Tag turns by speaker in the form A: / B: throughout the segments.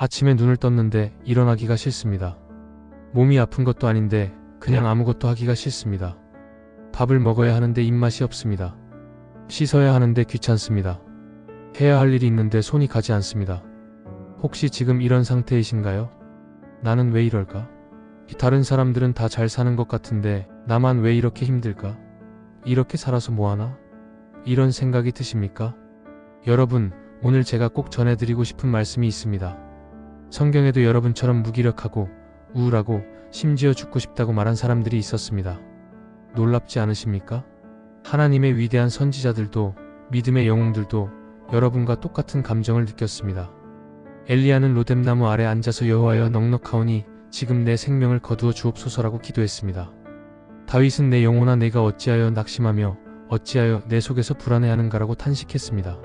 A: 아침에 눈을 떴는데 일어나기가 싫습니다. 몸이 아픈 것도 아닌데 그냥 아무것도 하기가 싫습니다. 밥을 먹어야 하는데 입맛이 없습니다. 씻어야 하는데 귀찮습니다. 해야 할 일이 있는데 손이 가지 않습니다. 혹시 지금 이런 상태이신가요? 나는 왜 이럴까? 다른 사람들은 다 잘 사는 것 같은데 나만 왜 이렇게 힘들까? 이렇게 살아서 뭐하나? 이런 생각이 드십니까? 여러분, 오늘 제가 꼭 전해드리고 싶은 말씀이 있습니다. 성경에도 여러분처럼 무기력하고 우울하고 심지어 죽고 싶다고 말한 사람들이 있었습니다. 놀랍지 않으십니까? 하나님의 위대한 선지자들도 믿음의 영웅들도 여러분과 똑같은 감정을 느꼈습니다. 엘리야는 로뎀나무 아래 앉아서 여호와여 넉넉하오니 지금 내 생명을 거두어 주옵소서라고 기도했습니다. 다윗은 내 영혼아 내가 어찌하여 낙심하며 어찌하여 내 속에서 불안해하는가라고 탄식했습니다.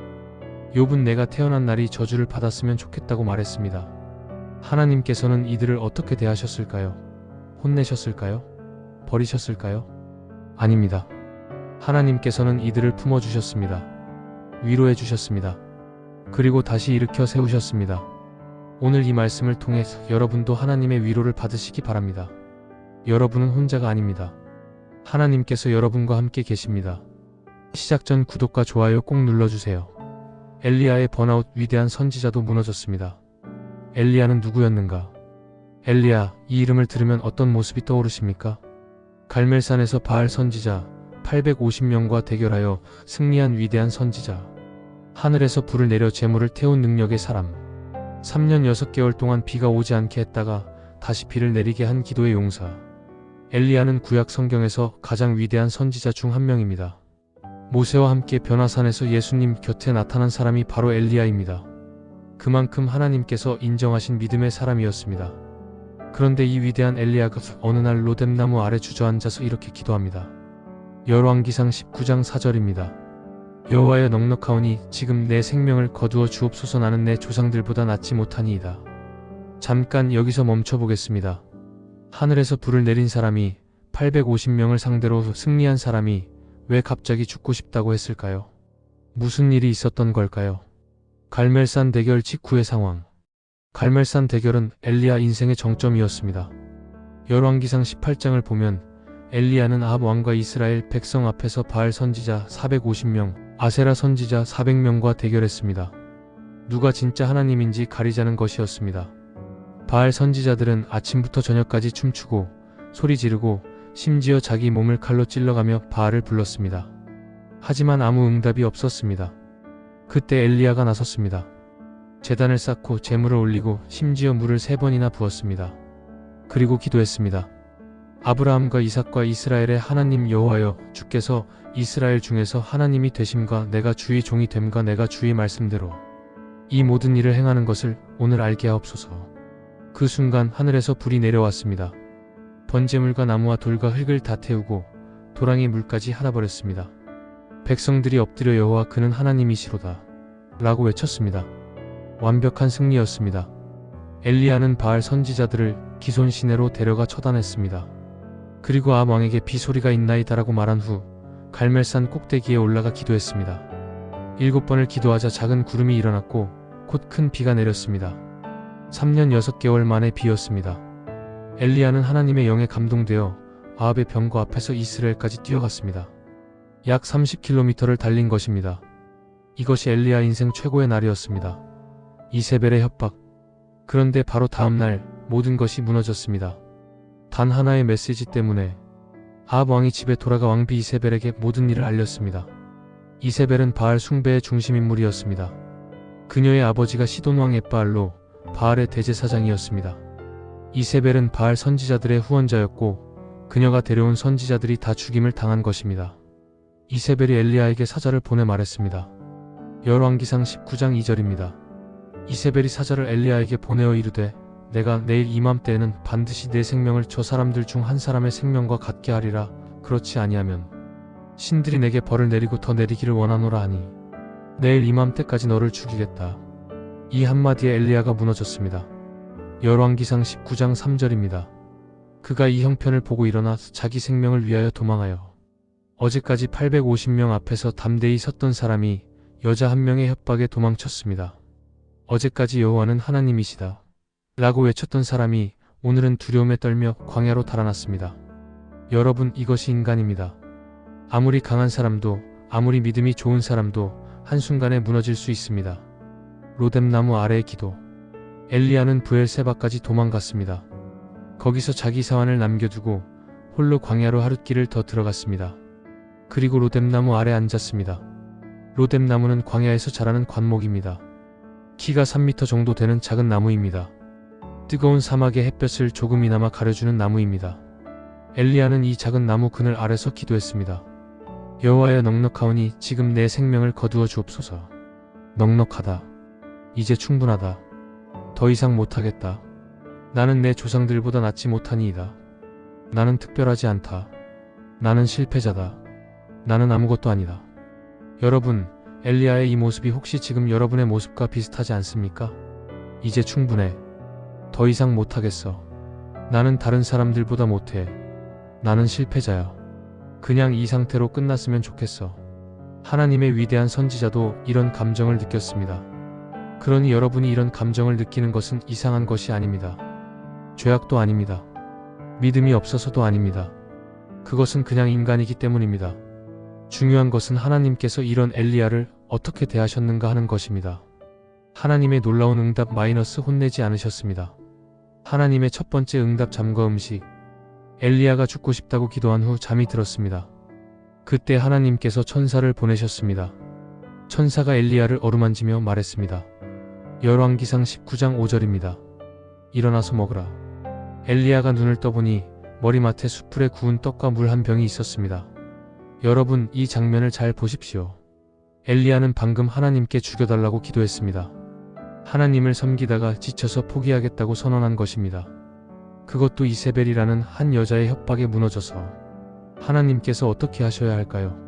A: 욥은 내가 태어난 날이 저주를 받았으면 좋겠다고 말했습니다. 하나님께서는 이들을 어떻게 대하셨을까요? 혼내셨을까요? 버리셨을까요? 아닙니다. 하나님께서는 이들을 품어주셨습니다. 위로해 주셨습니다. 그리고 다시 일으켜 세우셨습니다. 오늘 이 말씀을 통해 여러분도 하나님의 위로를 받으시기 바랍니다. 여러분은 혼자가 아닙니다. 하나님께서 여러분과 함께 계십니다. 시작 전 구독과 좋아요 꼭 눌러주세요. 엘리야의 번아웃 위대한 선지자도 무너졌습니다. 엘리야는 누구였는가? 엘리야, 이 이름을 들으면 어떤 모습이 떠오르십니까? 갈멜산에서 바알 선지자 850명과 대결하여 승리한 위대한 선지자. 하늘에서 불을 내려 재물을 태운 능력의 사람. 3년 6개월 동안 비가 오지 않게 했다가 다시 비를 내리게 한 기도의 용사. 엘리야는 구약 성경에서 가장 위대한 선지자 중 한 명입니다. 모세와 함께 변화산에서 예수님 곁에 나타난 사람이 바로 엘리야입니다. 그만큼 하나님께서 인정하신 믿음의 사람이었습니다. 그런데 이 위대한 엘리야가 어느 날 로뎀나무 아래 주저앉아서 이렇게 기도합니다. 열왕기상 19장 4절입니다. 여호와여 넉넉하오니 지금 내 생명을 거두어 주옵소서 나는 내 조상들보다 낫지 못하니이다. 잠깐 여기서 멈춰보겠습니다. 하늘에서 불을 내린 사람이 850명을 상대로 승리한 사람이 왜 갑자기 죽고 싶다고 했을까요? 무슨 일이 있었던 걸까요? 갈멜산 대결 직후의 상황. 갈멜산 대결은 엘리야 인생의 정점이었습니다. 열왕기상 18장을 보면 엘리야는 아합 왕과 이스라엘 백성 앞에서 바알 선지자 450명, 아세라 선지자 400명과 대결했습니다. 누가 진짜 하나님인지 가리자는 것이었습니다. 바알 선지자들은 아침부터 저녁까지 춤추고 소리 지르고 심지어 자기 몸을 칼로 찔러가며 바알을 불렀습니다. 하지만 아무 응답이 없었습니다. 그때 엘리야가 나섰습니다. 제단을 쌓고 제물을 올리고 심지어 물을 3번이나 부었습니다. 그리고 기도했습니다. 아브라함과 이삭과 이스라엘의 하나님 여호와여, 주께서 이스라엘 중에서 하나님이 되심과 내가 주의 종이 됨과 내가 주의 말씀대로 이 모든 일을 행하는 것을 오늘 알게 하옵소서. 그 순간 하늘에서 불이 내려왔습니다. 번제물과 나무와 돌과 흙을 다 태우고 도랑이 물까지 할아버렸습니다. 백성들이 엎드려 여호와 그는 하나님이시로다 라고 외쳤습니다. 완벽한 승리였습니다. 엘리야는 바알 선지자들을 기손 시내로 데려가 처단했습니다. 그리고 아합 왕에게 비 소리가 있나이다라고 말한 후 갈멜산 꼭대기에 올라가 기도했습니다. 7번을 기도하자 작은 구름이 일어났고 곧 큰 비가 내렸습니다. 3년 6개월 만의 비였습니다. 엘리야는 하나님의 영에 감동되어 아합의 병거 앞에서 이스라엘까지 뛰어갔습니다. 약 30km를 달린 것입니다. 이것이 엘리야 인생 최고의 날이었습니다. 이세벨의 협박. 그런데 바로 다음 날 모든 것이 무너졌습니다. 단 하나의 메시지 때문에 아합 왕이 집에 돌아가 왕비 이세벨에게 모든 일을 알렸습니다. 이세벨은 바알 숭배의 중심인물이었습니다. 그녀의 아버지가 시돈 왕 엣바알로 바알의 대제사장이었습니다. 이세벨은 바알 선지자들의 후원자였고 그녀가 데려온 선지자들이 다 죽임을 당한 것입니다. 이세벨이 엘리야에게 사자를 보내 말했습니다. 열왕기상 19장 2절입니다. 이세벨이 사자를 엘리야에게 보내어 이르되 내가 내일 이맘때에는 반드시 내 생명을 저 사람들 중 한 사람의 생명과 같게 하리라. 그렇지 아니하면 신들이 내게 벌을 내리고 더 내리기를 원하노라 하니 내일 이맘때까지 너를 죽이겠다. 이 한마디에 엘리야가 무너졌습니다. 열왕기상 19장 3절입니다. 그가 이 형편을 보고 일어나 자기 생명을 위하여 도망하여 어제까지 850명 앞에서 담대히 섰던 사람이 여자 한 명의 협박에 도망쳤습니다. 어제까지 여호와는 하나님이시다. 라고 외쳤던 사람이 오늘은 두려움에 떨며 광야로 달아났습니다. 여러분, 이것이 인간입니다. 아무리 강한 사람도, 아무리 믿음이 좋은 사람도 한순간에 무너질 수 있습니다. 로뎀나무 아래의 기도. 엘리야는 브엘세바까지 도망갔습니다. 거기서 자기 사환을 남겨두고 홀로 광야로 하룻길을 더 들어갔습니다. 그리고 로뎀나무 아래 앉았습니다. 로뎀나무는 광야에서 자라는 관목입니다. 키가 3m 정도 되는 작은 나무입니다. 뜨거운 사막의 햇볕을 조금이나마 가려주는 나무입니다. 엘리야는 이 작은 나무 그늘 아래서 기도했습니다. 여호와여, 넉넉하오니 지금 내 생명을 거두어 주옵소서. 넉넉하다. 이제 충분하다. 더 이상 못하겠다. 나는 내 조상들보다 낫지 못하니이다. 나는 특별하지 않다. 나는 실패자다. 나는 아무것도 아니다. 여러분, 엘리야의 이 모습이 혹시 지금 여러분의 모습과 비슷하지 않습니까? 이제 충분해. 더 이상 못하겠어. 나는 다른 사람들보다 못해. 나는 실패자야. 그냥 이 상태로 끝났으면 좋겠어. 하나님의 위대한 선지자도 이런 감정을 느꼈습니다. 그러니 여러분이 이런 감정을 느끼는 것은 이상한 것이 아닙니다. 죄악도 아닙니다. 믿음이 없어서도 아닙니다. 그것은 그냥 인간이기 때문입니다. 중요한 것은 하나님께서 이런 엘리야를 어떻게 대하셨는가 하는 것입니다. 하나님의 놀라운 응답 마이너스 혼내지 않으셨습니다. 하나님의 첫 번째 응답, 잠과 음식. 엘리야가 죽고 싶다고 기도한 후 잠이 들었습니다. 그때 하나님께서 천사를 보내셨습니다. 천사가 엘리야를 어루만지며 말했습니다. 열왕기상 19장 5절입니다. 일어나서 먹으라. 엘리야가 눈을 떠보니 머리맡에 숯불에 구운 떡과 물 한 병이 있었습니다. 여러분, 이 장면을 잘 보십시오. 엘리야는 방금 하나님께 죽여달라고 기도했습니다. 하나님을 섬기다가 지쳐서 포기하겠다고 선언한 것입니다. 그것도 이세벨이라는 한 여자의 협박에 무너져서. 하나님께서 어떻게 하셔야 할까요?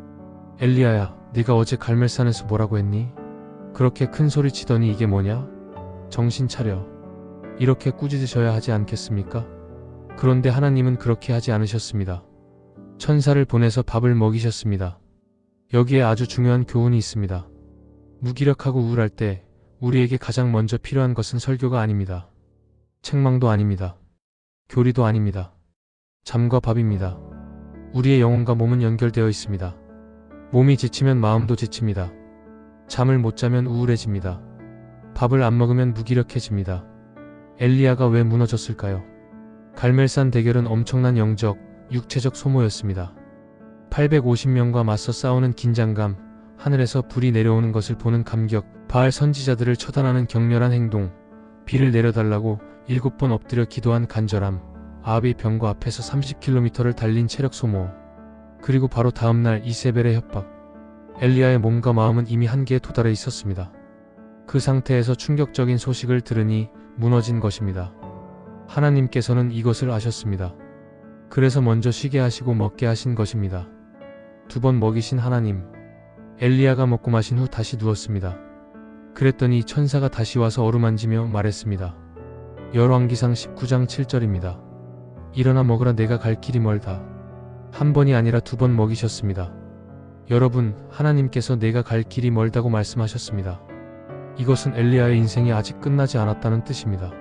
A: 엘리야야, 네가 어제 갈멜산에서 뭐라고 했니? 그렇게 큰 소리 치더니 이게 뭐냐? 정신 차려. 이렇게 꾸짖으셔야 하지 않겠습니까? 그런데 하나님은 그렇게 하지 않으셨습니다. 천사를 보내서 밥을 먹이셨습니다. 여기에 아주 중요한 교훈이 있습니다. 무기력하고 우울할 때 우리에게 가장 먼저 필요한 것은 설교가 아닙니다. 책망도 아닙니다. 교리도 아닙니다. 잠과 밥입니다. 우리의 영혼과 몸은 연결되어 있습니다. 몸이 지치면 마음도 지칩니다. 잠을 못 자면 우울해집니다. 밥을 안 먹으면 무기력해집니다. 엘리야가 왜 무너졌을까요? 갈멜산 대결은 엄청난 영적, 육체적 소모였습니다. 850명과 맞서 싸우는 긴장감, 하늘에서 불이 내려오는 것을 보는 감격, 바알 선지자들을 처단하는 격렬한 행동, 비를 내려달라고 7번 엎드려 기도한 간절함, 아합의 병거 앞에서 30km를 달린 체력 소모, 그리고 바로 다음날 이세벨의 협박. 엘리야의 몸과 마음은 이미 한계에 도달해 있었습니다. 그 상태에서 충격적인 소식을 들으니 무너진 것입니다. 하나님께서는 이것을 아셨습니다. 그래서 먼저 쉬게 하시고 먹게 하신 것입니다. 2번 먹이신 하나님. 엘리야가 먹고 마신 후 다시 누웠습니다. 그랬더니 천사가 다시 와서 어루만지며 말했습니다. 열왕기상 19장 7절입니다. 일어나 먹으라, 내가 갈 길이 멀다. 한 번이 아니라 2번 먹이셨습니다. 여러분, 하나님께서 내가 갈 길이 멀다고 말씀하셨습니다. 이것은 엘리야의 인생이 아직 끝나지 않았다는 뜻입니다.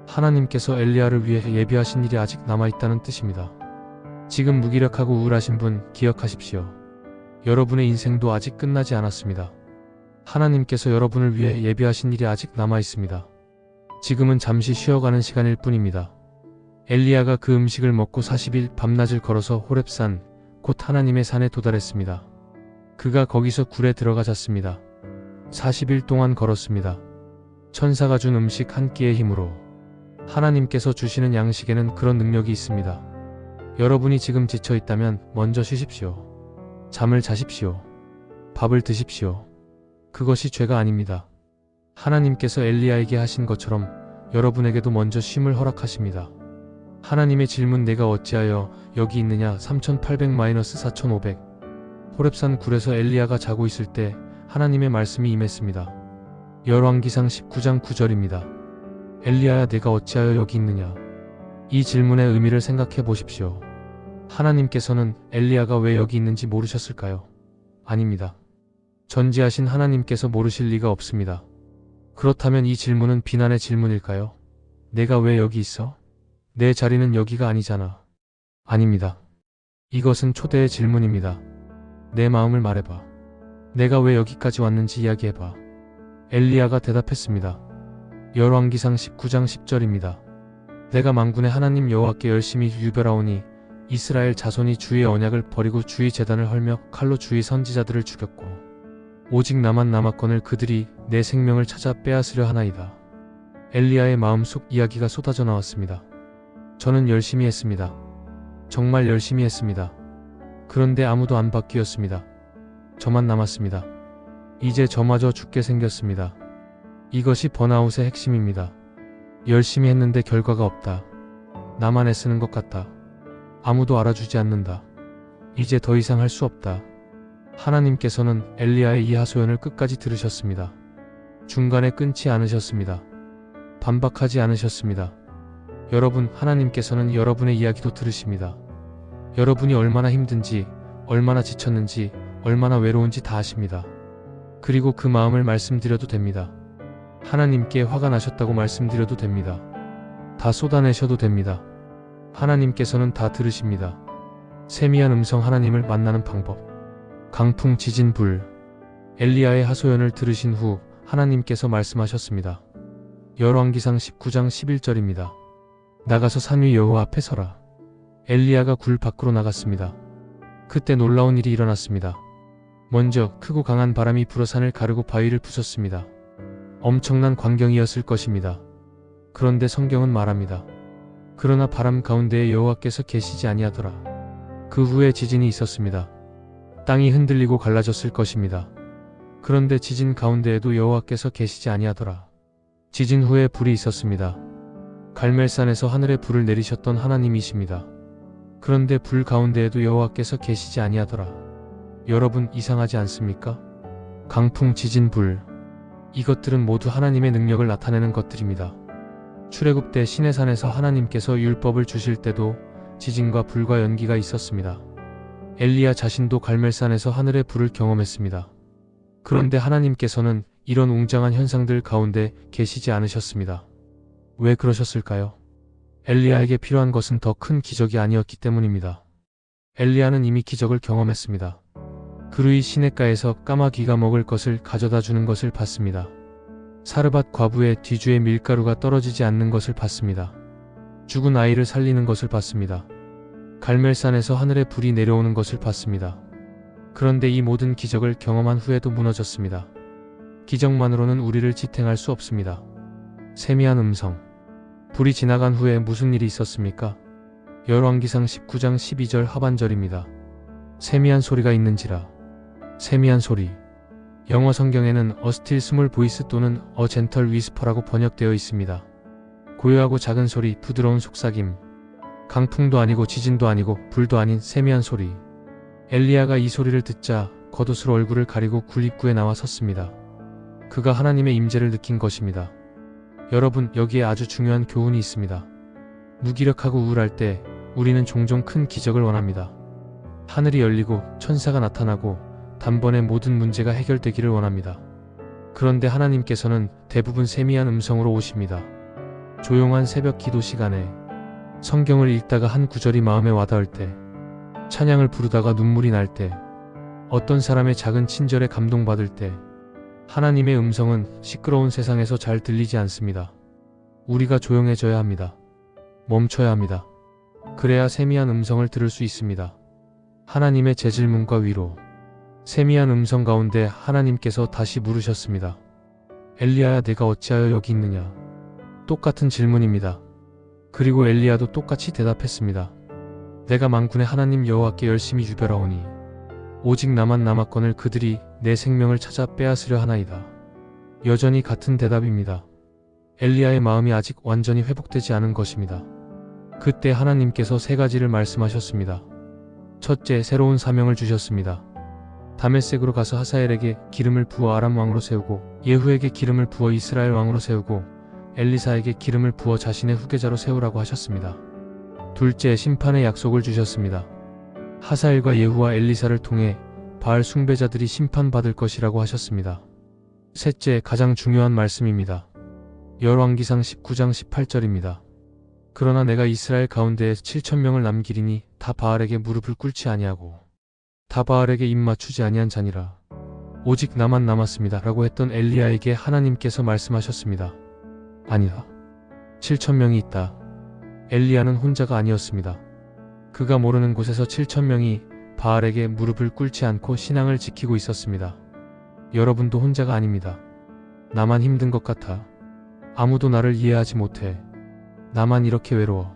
A: 하나님께서 엘리야를 위해 예비하신 일이 아직 남아있다는 뜻입니다. 지금 무기력하고 우울하신 분 기억하십시오. 여러분의 인생도 아직 끝나지 않았습니다. 하나님께서 여러분을 위해 예비하신 일이 아직 남아있습니다. 지금은 잠시 쉬어가는 시간일 뿐입니다. 엘리야가 그 음식을 먹고 40일 밤낮을 걸어서 호렙산, 곧 하나님의 산에 도달했습니다. 그가 거기서 굴에 들어가 잤습니다. 40일 동안 걸었습니다. 천사가 준 음식 한 끼의 힘으로. 하나님께서 주시는 양식에는 그런 능력이 있습니다. 여러분이 지금 지쳐 있다면 먼저 쉬십시오. 잠을 자십시오. 밥을 드십시오. 그것이 죄가 아닙니다. 하나님께서 엘리야에게 하신 것처럼 여러분에게도 먼저 쉼을 허락하십니다. 하나님의 질문, 내가 어찌하여 여기 있느냐? 3800-4500. 호렙산 굴에서 엘리야가 자고 있을 때 하나님의 말씀이 임했습니다. 열왕기상 19장 9절입니다. 엘리야야, 내가 어찌하여 여기 있느냐? 이 질문의 의미를 생각해 보십시오. 하나님께서는 엘리야가 왜 여기 있는지 모르셨을까요? 아닙니다. 전지하신 하나님께서 모르실 리가 없습니다. 그렇다면 이 질문은 비난의 질문일까요? 내가 왜 여기 있어? 내 자리는 여기가 아니잖아. 아닙니다. 이것은 초대의 질문입니다. 내 마음을 말해봐. 내가 왜 여기까지 왔는지 이야기해봐. 엘리야가 대답했습니다. 열왕기상 19장 10절입니다. 내가 만군의 하나님 여호와께 열심히 유별하오니 이스라엘 자손이 주의 언약을 버리고 주의 제단을 헐며 칼로 주의 선지자들을 죽였고 오직 나만 남았거늘 그들이 내 생명을 찾아 빼앗으려 하나이다. 엘리야의 마음속 이야기가 쏟아져 나왔습니다. 저는 열심히 했습니다. 정말 열심히 했습니다. 그런데 아무도 안 바뀌었습니다. 저만 남았습니다. 이제 저마저 죽게 생겼습니다. 이것이 번아웃의 핵심입니다. 열심히 했는데 결과가 없다. 나만 애쓰는 것 같다. 아무도 알아주지 않는다. 이제 더 이상 할 수 없다. 하나님께서는 엘리야의 이 하소연을 끝까지 들으셨습니다. 중간에 끊지 않으셨습니다. 반박하지 않으셨습니다. 여러분, 하나님께서는 여러분의 이야기도 들으십니다. 여러분이 얼마나 힘든지, 얼마나 지쳤는지, 얼마나 외로운지 다 아십니다. 그리고 그 마음을 말씀드려도 됩니다. 하나님께 화가 나셨다고 말씀드려도 됩니다. 다 쏟아내셔도 됩니다. 하나님께서는 다 들으십니다. 세미한 음성 하나님을 만나는 방법. 강풍, 지진, 불. 엘리야의 하소연을 들으신 후 하나님께서 말씀하셨습니다. 열왕기상 19장 11절입니다. 나가서 산 위 여호와 앞에 서라. 엘리야가 굴 밖으로 나갔습니다. 그때 놀라운 일이 일어났습니다. 먼저 크고 강한 바람이 불어 산을 가르고 바위를 부쉈습니다. 엄청난 광경이었을 것입니다. 그런데 성경은 말합니다. 그러나 바람 가운데에 여호와께서 계시지 아니하더라. 그 후에 지진이 있었습니다. 땅이 흔들리고 갈라졌을 것입니다. 그런데 지진 가운데에도 여호와께서 계시지 아니하더라. 지진 후에 불이 있었습니다. 갈멜산에서 하늘에 불을 내리셨던 하나님이십니다. 그런데 불 가운데에도 여호와께서 계시지 아니하더라. 여러분, 이상하지 않습니까? 강풍, 지진, 불. 이것들은 모두 하나님의 능력을 나타내는 것들입니다. 출애굽 때 시내산에서 하나님께서 율법을 주실 때도 지진과 불과 연기가 있었습니다. 엘리야 자신도 갈멜산에서 하늘의 불을 경험했습니다. 그런데 하나님께서는 이런 웅장한 현상들 가운데 계시지 않으셨습니다. 왜 그러셨을까요? 엘리야에게 필요한 것은 더 큰 기적이 아니었기 때문입니다. 엘리야는 이미 기적을 경험했습니다. 그루이 시냇가에서 까마귀가 먹을 것을 가져다 주는 것을 봤습니다. 사르밧 과부의 뒤주에 밀가루가 떨어지지 않는 것을 봤습니다. 죽은 아이를 살리는 것을 봤습니다. 갈멜산에서 하늘에 불이 내려오는 것을 봤습니다. 그런데 이 모든 기적을 경험한 후에도 무너졌습니다. 기적만으로는 우리를 지탱할 수 없습니다. 세미한 음성. 불이 지나간 후에 무슨 일이 있었습니까? 열왕기상 19장 12절 하반절입니다. 세미한 소리가 있는지라. 세미한 소리. 영어 성경에는 A still small voice 또는 A gentle whisper라고 번역되어 있습니다. 고요하고 작은 소리, 부드러운 속삭임. 강풍도 아니고 지진도 아니고 불도 아닌 세미한 소리. 엘리야가 이 소리를 듣자 겉옷으로 얼굴을 가리고 굴 입구에 나와 섰습니다. 그가 하나님의 임재를 느낀 것입니다. 여러분, 여기에 아주 중요한 교훈이 있습니다. 무기력하고 우울할 때 우리는 종종 큰 기적을 원합니다. 하늘이 열리고 천사가 나타나고 단번에 모든 문제가 해결되기를 원합니다. 그런데 하나님께서는 대부분 세미한 음성으로 오십니다. 조용한 새벽 기도 시간에, 성경을 읽다가 한 구절이 마음에 와닿을 때, 찬양을 부르다가 눈물이 날 때, 어떤 사람의 작은 친절에 감동받을 때, 하나님의 음성은 시끄러운 세상에서 잘 들리지 않습니다. 우리가 조용해져야 합니다. 멈춰야 합니다. 그래야 세미한 음성을 들을 수 있습니다. 하나님의 재질문과 위로. 세미한 음성 가운데 하나님께서 다시 물으셨습니다. 엘리야야, 내가 어찌하여 여기 있느냐? 똑같은 질문입니다. 그리고 엘리야도 똑같이 대답했습니다. 내가 만군의 하나님 여호와께 열심히 유별하오니 오직 나만 남았거늘 그들이 내 생명을 찾아 빼앗으려 하나이다. 여전히 같은 대답입니다. 엘리야의 마음이 아직 완전히 회복되지 않은 것입니다. 그때 하나님께서 세 가지를 말씀하셨습니다. 첫째, 새로운 사명을 주셨습니다. 다메섹으로 가서 하사엘에게 기름을 부어 아람 왕으로 세우고 예후에게 기름을 부어 이스라엘 왕으로 세우고 엘리사에게 기름을 부어 자신의 후계자로 세우라고 하셨습니다. 둘째, 심판의 약속을 주셨습니다. 하사엘과 예후와 엘리사를 통해 바알 숭배자들이 심판받을 것이라고 하셨습니다. 셋째, 가장 중요한 말씀입니다. 열왕기상 19장 18절입니다. 그러나 내가 이스라엘 가운데에 7,000명을 남기리니 다 바알에게 무릎을 꿇지 아니하고 다 바알에게 입 맞추지 아니한 자니라. 오직 나만 남았습니다 라고 했던 엘리야에게 하나님께서 말씀하셨습니다. 아니다. 7,000명이 있다. 엘리야는 혼자가 아니었습니다. 그가 모르는 곳에서 7,000명이 바알에게 무릎을 꿇지 않고 신앙을 지키고 있었습니다. 여러분도 혼자가 아닙니다. 나만 힘든 것 같아. 아무도 나를 이해하지 못해. 나만 이렇게 외로워.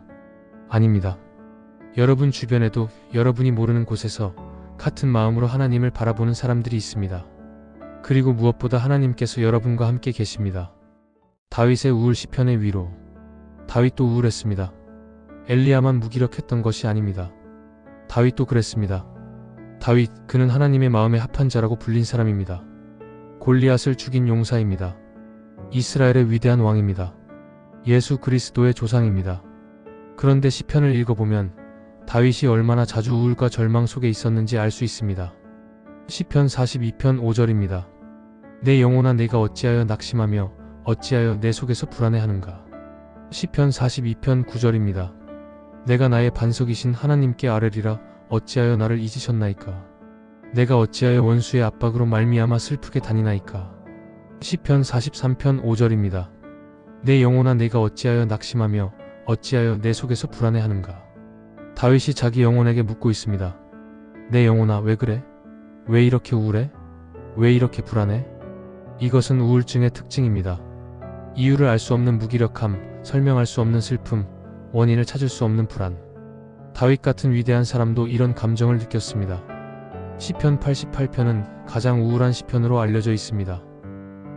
A: 아닙니다. 여러분 주변에도 여러분이 모르는 곳에서 같은 마음으로 하나님을 바라보는 사람들이 있습니다. 그리고 무엇보다 하나님께서 여러분과 함께 계십니다. 다윗의 우울 시편의 위로. 다윗도 우울했습니다. 엘리야만 무기력했던 것이 아닙니다. 다윗도 그랬습니다. 다윗, 그는 하나님의 마음에 합한 자라고 불린 사람입니다. 골리앗을 죽인 용사입니다. 이스라엘의 위대한 왕입니다. 예수 그리스도의 조상입니다. 그런데 시편을 읽어보면 다윗이 얼마나 자주 우울과 절망 속에 있었는지 알 수 있습니다. 시편 42편 5절입니다. 내 영혼아 내가 어찌하여 낙심하며 어찌하여 내 속에서 불안해하는가. 시편 42편 9절입니다. 내가 나의 반석이신 하나님께 아뢰리라 어찌하여 나를 잊으셨나이까. 내가 어찌하여 원수의 압박으로 말미암아 슬프게 다니나이까. 시편 43편 5절입니다. 내 영혼아 내가 어찌하여 낙심하며 어찌하여 내 속에서 불안해하는가. 다윗이 자기 영혼에게 묻고 있습니다. 내 영혼아 왜 그래? 왜 이렇게 우울해? 왜 이렇게 불안해? 이것은 우울증의 특징입니다. 이유를 알 수 없는 무기력함, 설명할 수 없는 슬픔, 원인을 찾을 수 없는 불안. 다윗 같은 위대한 사람도 이런 감정을 느꼈습니다. 시편 88편은 가장 우울한 시편으로 알려져 있습니다.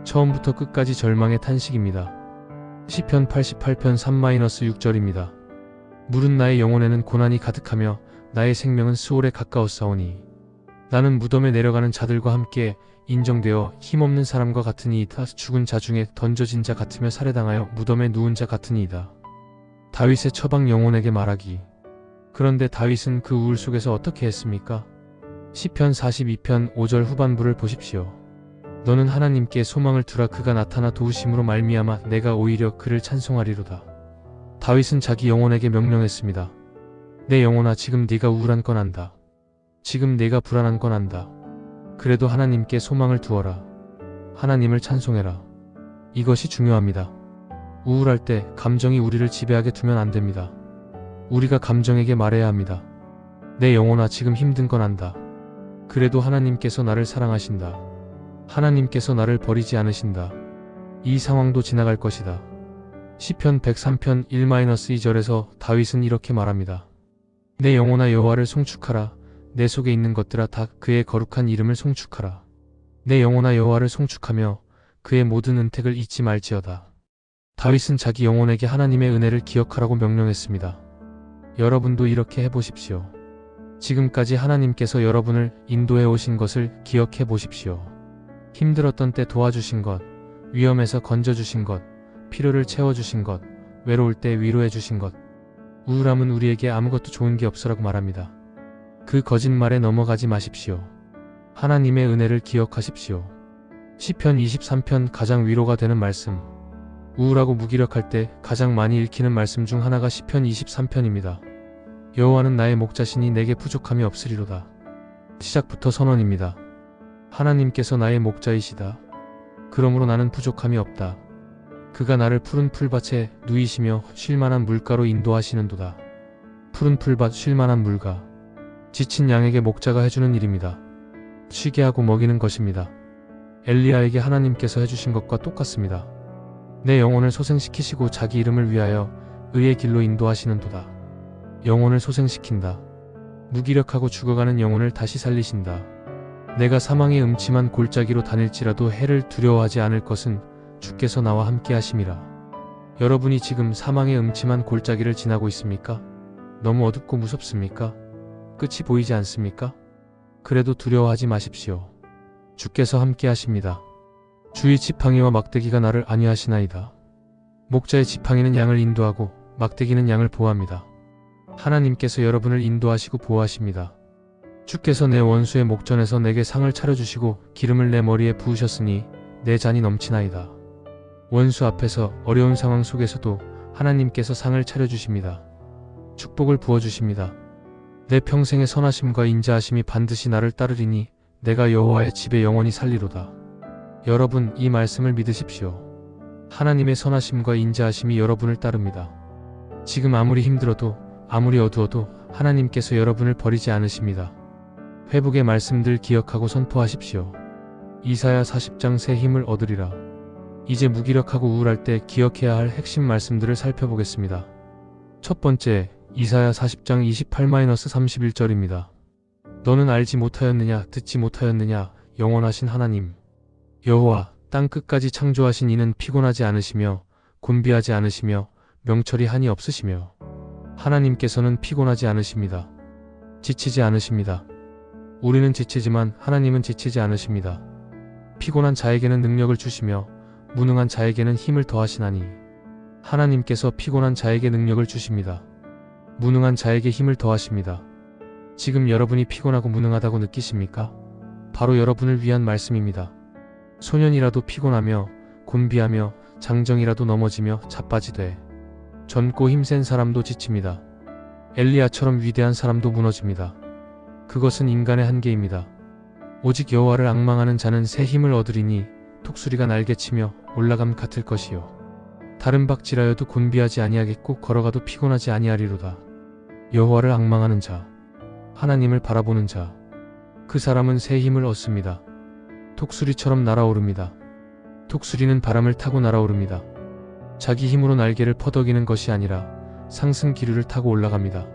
A: 처음부터 끝까지 절망의 탄식입니다. 시편 88편 3-6절입니다. 물은 나의 영혼에는 고난이 가득하며 나의 생명은 스올에 가까웠사오니 나는 무덤에 내려가는 자들과 함께 인정되어 힘없는 사람과 같으니이다. 죽은 자 중에 던져진 자 같으며 살해당하여 무덤에 누운 자 같으니이다. 다윗의 처방 영혼에게 말하기. 그런데 다윗은 그 우울 속에서 어떻게 했습니까? 시편 42편 5절 후반부를 보십시오. 너는 하나님께 소망을 두라. 그가 나타나 도우심으로 말미암아 내가 오히려 그를 찬송하리로다. 다윗은 자기 영혼에게 명령했습니다. 내 영혼아 지금 네가 우울한 건 안다. 지금 네가 불안한 건 안다. 그래도 하나님께 소망을 두어라. 하나님을 찬송해라. 이것이 중요합니다. 우울할 때 감정이 우리를 지배하게 두면 안 됩니다. 우리가 감정에게 말해야 합니다. 내 영혼아 지금 힘든 건 안다. 그래도 하나님께서 나를 사랑하신다. 하나님께서 나를 버리지 않으신다. 이 상황도 지나갈 것이다. 시편 103편 1-2절에서 다윗은 이렇게 말합니다. 내 영혼아 여호와를 송축하라. 내 속에 있는 것들아 다 그의 거룩한 이름을 송축하라. 내 영혼아 여호와를 송축하며 그의 모든 은택을 잊지 말지어다. 다윗은 자기 영혼에게 하나님의 은혜를 기억하라고 명령했습니다. 여러분도 이렇게 해보십시오. 지금까지 하나님께서 여러분을 인도해 오신 것을 기억해 보십시오. 힘들었던 때 도와주신 것, 위험에서 건져주신 것, 필요를 채워주신 것, 외로울 때 위로해 주신 것. 우울함은 우리에게 아무것도 좋은 게 없어라고 말합니다. 그 거짓말에 넘어가지 마십시오. 하나님의 은혜를 기억하십시오. 시편 23편 가장 위로가 되는 말씀. 우울하고 무기력할 때 가장 많이 읽히는 말씀 중 하나가 시편 23편입니다. 여호와는 나의 목자시니 내게 부족함이 없으리로다. 시작부터 선언입니다. 하나님께서 나의 목자이시다. 그러므로 나는 부족함이 없다. 그가 나를 푸른 풀밭에 누이시며 쉴만한 물가로 인도하시는도다. 푸른 풀밭 쉴만한 물가. 지친 양에게 목자가 해주는 일입니다. 쉬게 하고 먹이는 것입니다. 엘리야에게 하나님께서 해주신 것과 똑같습니다. 내 영혼을 소생시키시고 자기 이름을 위하여 의의 길로 인도하시는도다. 영혼을 소생시킨다. 무기력하고 죽어가는 영혼을 다시 살리신다. 내가 사망의 음침한 골짜기로 다닐지라도 해를 두려워하지 않을 것은 주께서 나와 함께 하심이라. 여러분이 지금 사망의 음침한 골짜기를 지나고 있습니까? 너무 어둡고 무섭습니까? 끝이 보이지 않습니까? 그래도 두려워하지 마십시오. 주께서 함께 하십니다. 주의 지팡이와 막대기가 나를 안위하시나이다. 목자의 지팡이는 양을 인도하고 막대기는 양을 보호합니다. 하나님께서 여러분을 인도하시고 보호하십니다. 주께서 내 원수의 목전에서 내게 상을 차려주시고 기름을 내 머리에 부으셨으니 내 잔이 넘치나이다. 원수 앞에서 어려운 상황 속에서도 하나님께서 상을 차려주십니다. 축복을 부어주십니다. 내 평생의 선하심과 인자하심이 반드시 나를 따르리니 내가 여호와의 집에 영원히 살리로다. 여러분, 이 말씀을 믿으십시오. 하나님의 선하심과 인자하심이 여러분을 따릅니다. 지금 아무리 힘들어도 아무리 어두워도 하나님께서 여러분을 버리지 않으십니다. 회복의 말씀들 기억하고 선포하십시오. 이사야 40장 새 힘을 얻으리라. 이제 무기력하고 우울할 때 기억해야 할 핵심 말씀들을 살펴보겠습니다. 첫 번째, 이사야 40장 28-31절입니다. 너는 알지 못하였느냐, 듣지 못하였느냐, 영원하신 하나님 여호와, 땅 끝까지 창조하신 이는 피곤하지 않으시며 곤비하지 않으시며 명철이 한이 없으시며. 하나님께서는 피곤하지 않으십니다. 지치지 않으십니다. 우리는 지치지만 하나님은 지치지 않으십니다. 피곤한 자에게는 능력을 주시며 무능한 자에게는 힘을 더하시나니. 하나님께서 피곤한 자에게 능력을 주십니다. 무능한 자에게 힘을 더하십니다. 지금 여러분이 피곤하고 무능하다고 느끼십니까? 바로 여러분을 위한 말씀입니다. 소년이라도 피곤하며 곤비하며 장정이라도 넘어지며 자빠지되 젊고 힘센 사람도 지칩니다. 엘리야처럼 위대한 사람도 무너집니다. 그것은 인간의 한계입니다. 오직 여호와를 앙망하는 자는 새 힘을 얻으리니 독수리가 날개치며 올라감 같을 것이요 다른 박질하여도 곤비하지 아니하겠고 걸어가도 피곤하지 아니하리로다. 여호와를 앙망하는 자, 하나님을 바라보는 자, 그 사람은 새 힘을 얻습니다. 독수리처럼 날아오릅니다. 독수리는 바람을 타고 날아오릅니다. 자기 힘으로 날개를 퍼덕이는 것이 아니라 상승 기류를 타고 올라갑니다.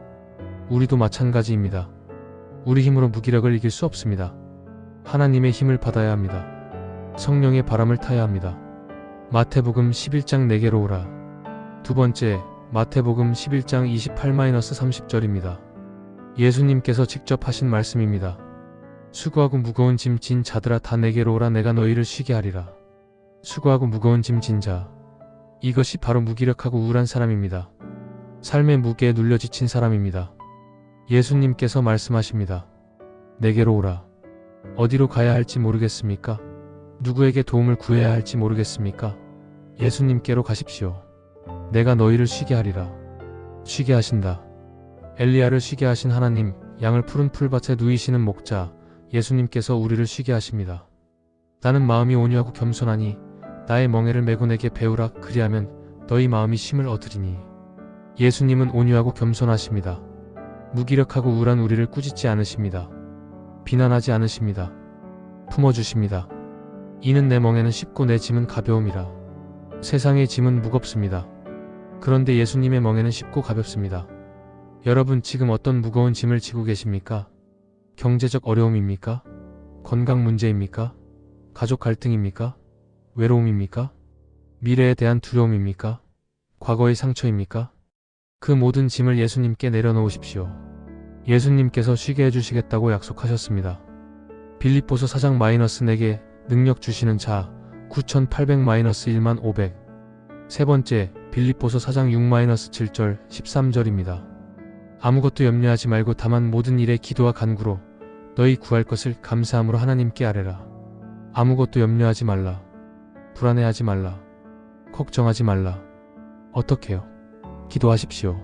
A: 우리도 마찬가지입니다. 우리 힘으로 무기력을 이길 수 없습니다. 하나님의 힘을 받아야 합니다. 성령의 바람을 타야 합니다. 마태복음 11장 내게로 오라. 두 번째, 마태복음 11장 28-30절입니다. 예수님께서 직접 하신 말씀입니다. 수고하고 무거운 짐 진 자들아 다 내게로 오라. 내가 너희를 쉬게 하리라. 수고하고 무거운 짐 진 자, 이것이 바로 무기력하고 우울한 사람입니다. 삶의 무게에 눌려 지친 사람입니다. 예수님께서 말씀하십니다. 내게로 오라. 어디로 가야 할지 모르겠습니까? 누구에게 도움을 구해야 할지 모르겠습니까? 예수님께로 가십시오. 내가 너희를 쉬게 하리라. 쉬게 하신다. 엘리야를 쉬게 하신 하나님, 양을 푸른 풀밭에 누이시는 목자 예수님께서 우리를 쉬게 하십니다. 나는 마음이 온유하고 겸손하니 나의 멍에를 메고 내게 배우라. 그리하면 너희 마음이 쉼을 얻으리니. 예수님은 온유하고 겸손하십니다. 무기력하고 우울한 우리를 꾸짖지 않으십니다. 비난하지 않으십니다. 품어주십니다. 이는 내 멍에는 쉽고 내 짐은 가벼움이라. 세상의 짐은 무겁습니다. 그런데 예수님의 멍에는 쉽고 가볍습니다. 여러분, 지금 어떤 무거운 짐을 지고 계십니까? 경제적 어려움입니까? 건강 문제입니까? 가족 갈등입니까? 외로움입니까? 미래에 대한 두려움입니까? 과거의 상처입니까? 그 모든 짐을 예수님께 내려놓으십시오. 예수님께서 쉬게 해주시겠다고 약속하셨습니다. 빌립보서 4장 -4개 능력 주시는 자 9800-11500. 세 번째, 빌립보서 4장 6-7절 13절입니다. 아무것도 염려하지 말고 다만 모든 일에 기도와 간구로 너희 구할 것을 감사함으로 하나님께 아뢰라. 아무것도 염려하지 말라. 불안해하지 말라. 걱정하지 말라. 어떻게요? 기도하십시오.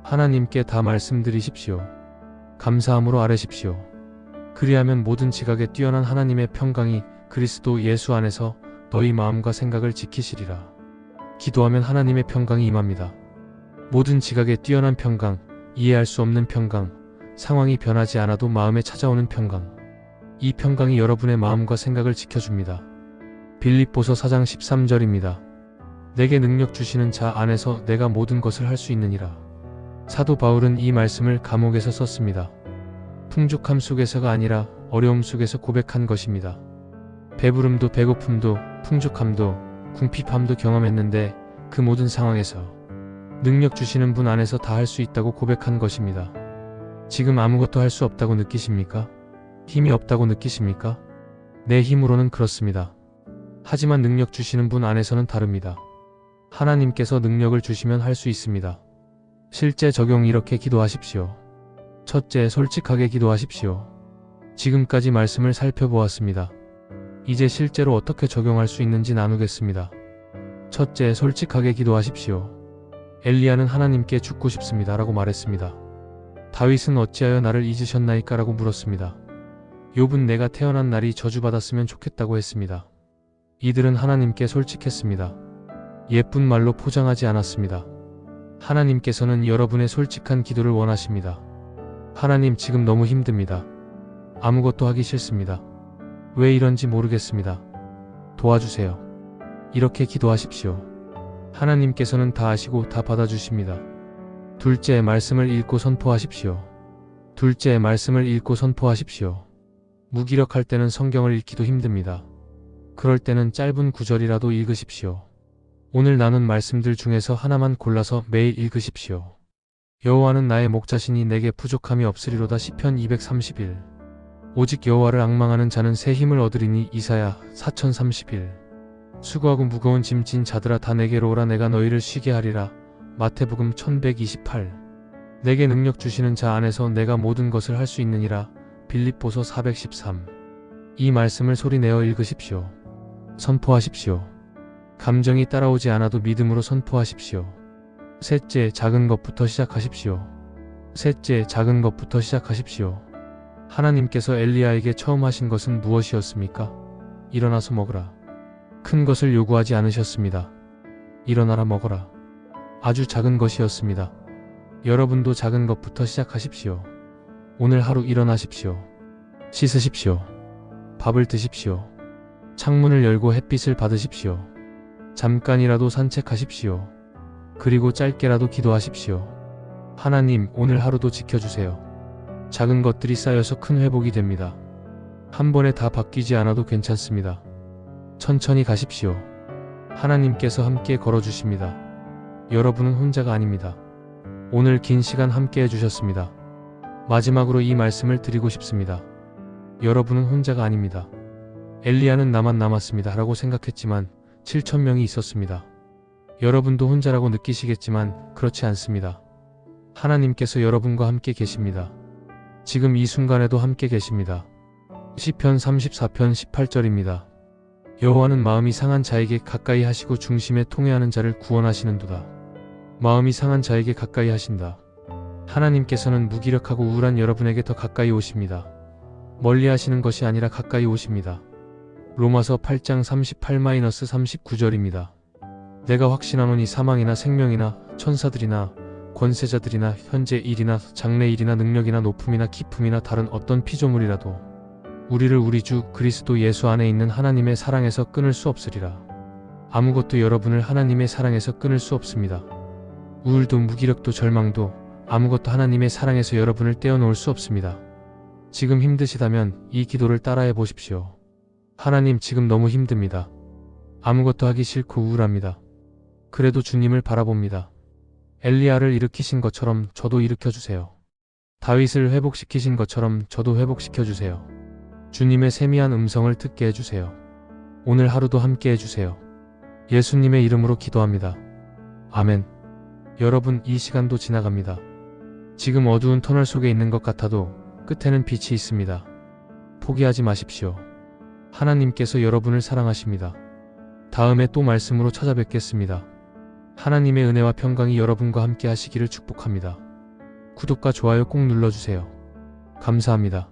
A: 하나님께 다 말씀드리십시오. 감사함으로 아뢰십시오. 그리하면 모든 지각에 뛰어난 하나님의 평강이 그리스도 예수 안에서 너희 마음과 생각을 지키시리라. 기도하면 하나님의 평강이 임합니다. 모든 지각에 뛰어난 평강, 이해할 수 없는 평강, 상황이 변하지 않아도 마음에 찾아오는 평강. 이 평강이 여러분의 마음과 생각을 지켜줍니다. 빌립보서 4장 13절입니다. 내게 능력 주시는 자 안에서 내가 모든 것을 할 수 있느니라. 사도 바울은 이 말씀을 감옥에서 썼습니다. 풍족함 속에서가 아니라 어려움 속에서 고백한 것입니다. 배부름도 배고픔도 풍족함도 궁핍함도 경험했는데 그 모든 상황에서 능력 주시는 분 안에서 다 할 수 있다고 고백한 것입니다. 지금 아무것도 할 수 없다고 느끼십니까? 힘이 없다고 느끼십니까? 내 힘으로는 그렇습니다. 하지만 능력 주시는 분 안에서는 다릅니다. 하나님께서 능력을 주시면 할 수 있습니다. 실제 적용 이렇게 기도하십시오. 첫째, 솔직하게 기도하십시오. 지금까지 말씀을 살펴보았습니다. 이제 실제로 어떻게 적용할 수 있는지 나누겠습니다. 첫째, 솔직하게 기도하십시오. 엘리야는 하나님께 죽고 싶습니다 라고 말했습니다. 다윗은 어찌하여 나를 잊으셨나이까 라고 물었습니다. 욥은 내가 태어난 날이 저주받았으면 좋겠다고 했습니다. 이들은 하나님께 솔직했습니다. 예쁜 말로 포장하지 않았습니다. 하나님께서는 여러분의 솔직한 기도를 원하십니다. 하나님, 지금 너무 힘듭니다. 아무것도 하기 싫습니다. 왜 이런지 모르겠습니다. 도와주세요. 이렇게 기도하십시오. 하나님께서는 다 아시고 다 받아주십니다. 둘째, 말씀을 읽고 선포하십시오. 둘째, 말씀을 읽고 선포하십시오. 무기력할 때는 성경을 읽기도 힘듭니다. 그럴 때는 짧은 구절이라도 읽으십시오. 오늘 나눈 말씀들 중에서 하나만 골라서 매일 읽으십시오. 여호와는 나의 목자시니 내게 부족함이 없으리로다. 시편 231. 오직 여호와를 앙망하는 자는 새 힘을 얻으리니. 이사야 4031. 수고하고 무거운 짐 진 자들아 다 내게로 오라. 내가 너희를 쉬게 하리라. 마태복음 1128. 내게 능력 주시는 자 안에서 내가 모든 것을 할 수 있느니라. 빌립보서 413. 이 말씀을 소리내어 읽으십시오. 선포하십시오. 감정이 따라오지 않아도 믿음으로 선포하십시오. 셋째, 작은 것부터 시작하십시오. 셋째, 작은 것부터 시작하십시오. 하나님께서 엘리야에게 처음 하신 것은 무엇이었습니까? 일어나서 먹으라. 큰 것을 요구하지 않으셨습니다. 일어나라 먹어라. 아주 작은 것이었습니다. 여러분도 작은 것부터 시작하십시오. 오늘 하루 일어나십시오. 씻으십시오. 밥을 드십시오. 창문을 열고 햇빛을 받으십시오. 잠깐이라도 산책하십시오. 그리고 짧게라도 기도하십시오. 하나님, 오늘 하루도 지켜주세요. 작은 것들이 쌓여서 큰 회복이 됩니다. 한 번에 다 바뀌지 않아도 괜찮습니다. 천천히 가십시오. 하나님께서 함께 걸어주십니다. 여러분은 혼자가 아닙니다. 오늘 긴 시간 함께 해주셨습니다. 마지막으로 이 말씀을 드리고 싶습니다. 여러분은 혼자가 아닙니다. 엘리야는 나만 남았습니다 라고 생각했지만 7,000명이 있었습니다. 여러분도 혼자라고 느끼시겠지만 그렇지 않습니다. 하나님께서 여러분과 함께 계십니다. 지금 이 순간에도 함께 계십니다. 시편 34편 18절입니다. 여호와는 마음이 상한 자에게 가까이 하시고 중심에 통회하는 자를 구원하시는도다. 마음이 상한 자에게 가까이 하신다. 하나님께서는 무기력하고 우울한 여러분에게 더 가까이 오십니다. 멀리 하시는 것이 아니라 가까이 오십니다. 로마서 8장 38-39절입니다. 내가 확신하노니 사망이나 생명이나 천사들이나 권세자들이나 현재 일이나 장래 일이나 능력이나 높음이나 깊음이나 다른 어떤 피조물이라도 우리를 우리 주 그리스도 예수 안에 있는 하나님의 사랑에서 끊을 수 없으리라. 아무것도 여러분을 하나님의 사랑에서 끊을 수 없습니다. 우울도 무기력도 절망도 아무것도 하나님의 사랑에서 여러분을 떼어놓을 수 없습니다. 지금 힘드시다면 이 기도를 따라해 보십시오. 하나님, 지금 너무 힘듭니다. 아무것도 하기 싫고 우울합니다. 그래도 주님을 바라봅니다. 엘리야를 일으키신 것처럼 저도 일으켜주세요. 다윗을 회복시키신 것처럼 저도 회복시켜주세요. 주님의 세미한 음성을 듣게 해주세요. 오늘 하루도 함께 해주세요. 예수님의 이름으로 기도합니다. 아멘. 여러분, 이 시간도 지나갑니다. 지금 어두운 터널 속에 있는 것 같아도 끝에는 빛이 있습니다. 포기하지 마십시오. 하나님께서 여러분을 사랑하십니다. 다음에 또 말씀으로 찾아뵙겠습니다. 하나님의 은혜와 평강이 여러분과 함께 하시기를 축복합니다. 구독과 좋아요 꼭 눌러주세요. 감사합니다.